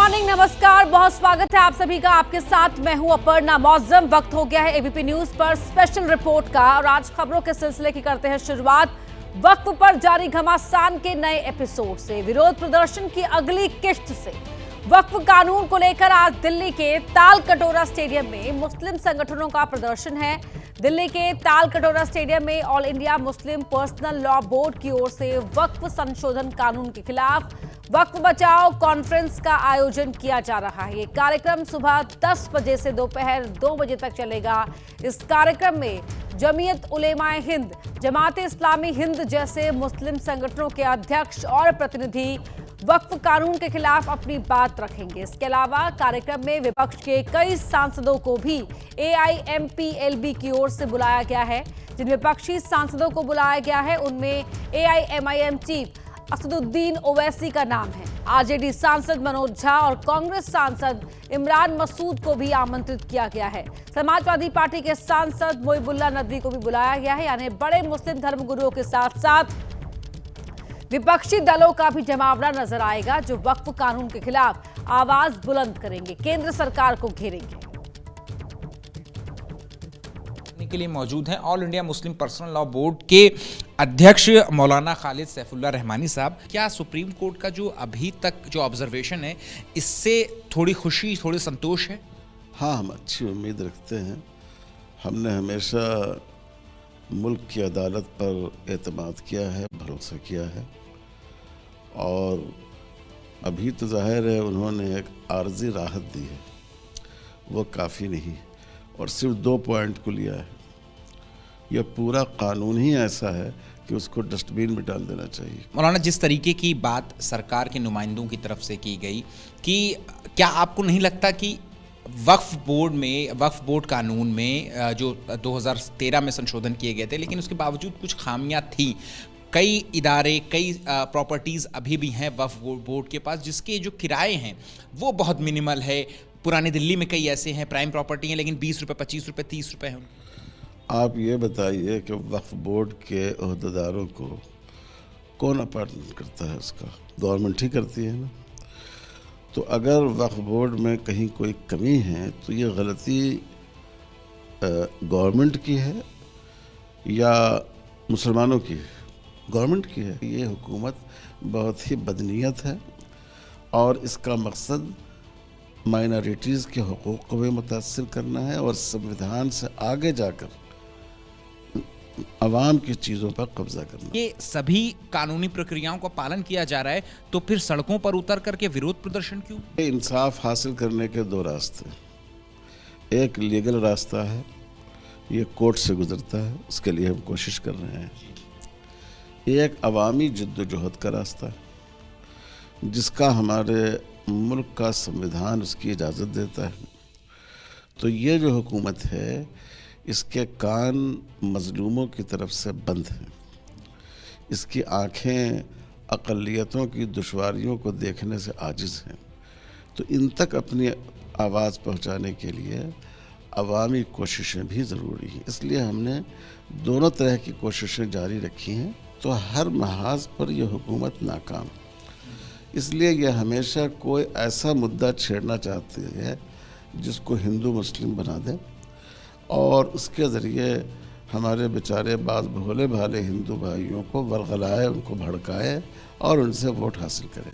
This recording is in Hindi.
मॉर्निंग, नमस्कार, बहुत स्वागत है आप सभी का। आपके साथ मैं हूं अपर्णा मौजम। वक्त हो गया है एबीपी न्यूज पर स्पेशल रिपोर्ट का और आज खबरों के सिलसिले की करते हैं शुरुआत। वक्त पर जारी घमासान के नए एपिसोड से, विरोध प्रदर्शन की अगली किश्त से। वक्फ कानून को लेकर आज दिल्ली के ताल कटोरा स्टेडियम में मुस्लिम संगठनों का प्रदर्शन है। दिल्ली के ताल कटोरा स्टेडियम में all India Muslim personal law board की ओर से वक्फ संशोधन कानून के खिलाफ वक्फ बचाओ कॉन्फ्रेंस का आयोजन किया जा रहा है। ये कार्यक्रम सुबह 10 बजे से दोपहर 2 बजे तक चलेगा। इस कार्यक्रम में जमीयत उलेमाए हिंद, जमाते इस्लामी हिंद जैसे मुस्लिम संगठनों के अध्यक्ष और प्रतिनिधि वक्फ कानून के खिलाफ अपनी बात रखेंगे। इसके अलावा कार्यक्रम में विपक्ष के कई सांसदों को भी एआईएमपीएलबी की ओर से बुलाया गया है। जिन विपक्षी सांसदों को बुलाया गया है उनमें एआईएमआईएम चीफ असदुद्दीन ओवैसी का नाम है। आरजेडी सांसद मनोज झा और कांग्रेस सांसद इमरान मसूद को भी आमंत्रित किया गया है। समाजवादी पार्टी के सांसद मोइबुल्ला नदवी को भी बुलाया गया है। यानी बड़े मुस्लिम धर्मगुरुओं के साथ साथ विपक्षी दलों का भी जमावड़ा नजर आएगा, जो वक्फ कानून के खिलाफ आवाज बुलंद करेंगे, केंद्र सरकार को घेरेंगे। के लिए मौजूद हैं all India Muslim personal law board के अध्यक्ष मौलाना खालिद सैफुल्ला रहमानी साहब। क्या सुप्रीम कोर्ट का जो अभी तक जो ऑब्जर्वेशन है, इससे थोड़ी खुशी, थोड़ी संतोष है? हाँ, हम अच्छी उम्मीद रखते हैं। हमने हमेशा मुल्क की अदालत पर एतमाद किया है, भरोसा किया है, और अभी तो जाहिर है उन्होंने एक आर्जी राहत दी है, वो काफ़ी नहीं, और सिर्फ 2 पॉइंट को लिया है। यह पूरा कानून ही ऐसा है कि उसको डस्टबिन में डाल देना चाहिए। मौलाना, जिस तरीके की बात सरकार के नुमाइंदों की तरफ से की गई कि क्या आपको नहीं लगता कि वक्फ बोर्ड कानून में जो 2013 में संशोधन किए गए थे, लेकिन उसके बावजूद कुछ खामियां थी। कई इदारे, कई प्रॉपर्टीज़ अभी भी हैं वक्फ बोर्ड के पास, जिसके जो किराए हैं वो बहुत मिनिमल है। पुरानी दिल्ली में कई ऐसे हैं प्राइम प्रॉपर्टी हैं, लेकिन 20 रुपये, 25 रुपये, 30 रुपये हैं। आप ये बताइए कि वक्फ बोर्ड के ओहदेदारों को कौन अपॉइंट करता है? उसका गवर्नमेंट ही करती है ना। तो अगर वक्फ बोर्ड में कहीं कोई कमी है तो ये गलती गवर्नमेंट की है या मुसलमानों की है? गवर्नमेंट की है। ये हुकूमत बहुत ही बदनीयत है और इसका मकसद माइनॉरिटीज़ के हुकूक़ को भी मुतासिर करना है और संविधान से आगे जाकर अवाम की चीज़ों पर कब्जा करना। ये सभी कानूनी प्रक्रियाओं का पालन किया जा रहा है, तो फिर सड़कों पर उतर करके विरोध प्रदर्शन क्यों? इंसाफ हासिल करने के 2 रास्ते, एक लीगल रास्ता है, ये कोर्ट से गुजरता है, उसके लिए हम कोशिश कर रहे हैं। एक अवामी जद्दोजहद का रास्ता है जिसका हमारे मुल्क का संविधान उसकी इजाज़त देता है। तो ये जो हुकूमत है, इसके कान मज़लूमों की तरफ से बंद हैं, इसकी आँखें अक़लियतों की दुश्वारियों को देखने से आजिज़ हैं। तो इन तक अपनी आवाज़ पहुँचाने के लिए अवामी कोशिशें भी ज़रूरी हैं। इसलिए हमने दोनों तरह की कोशिशें जारी रखी हैं। तो हर महाज पर यह हुकूमत नाकाम, इसलिए यह हमेशा कोई ऐसा मुद्दा छेड़ना चाहती है जिसको हिंदू मुस्लिम बना दे और उसके ज़रिए हमारे बेचारे बाज़ भोले भाले हिंदू भाइयों को वरगलाए, उनको भड़काए और उनसे वोट हासिल करे।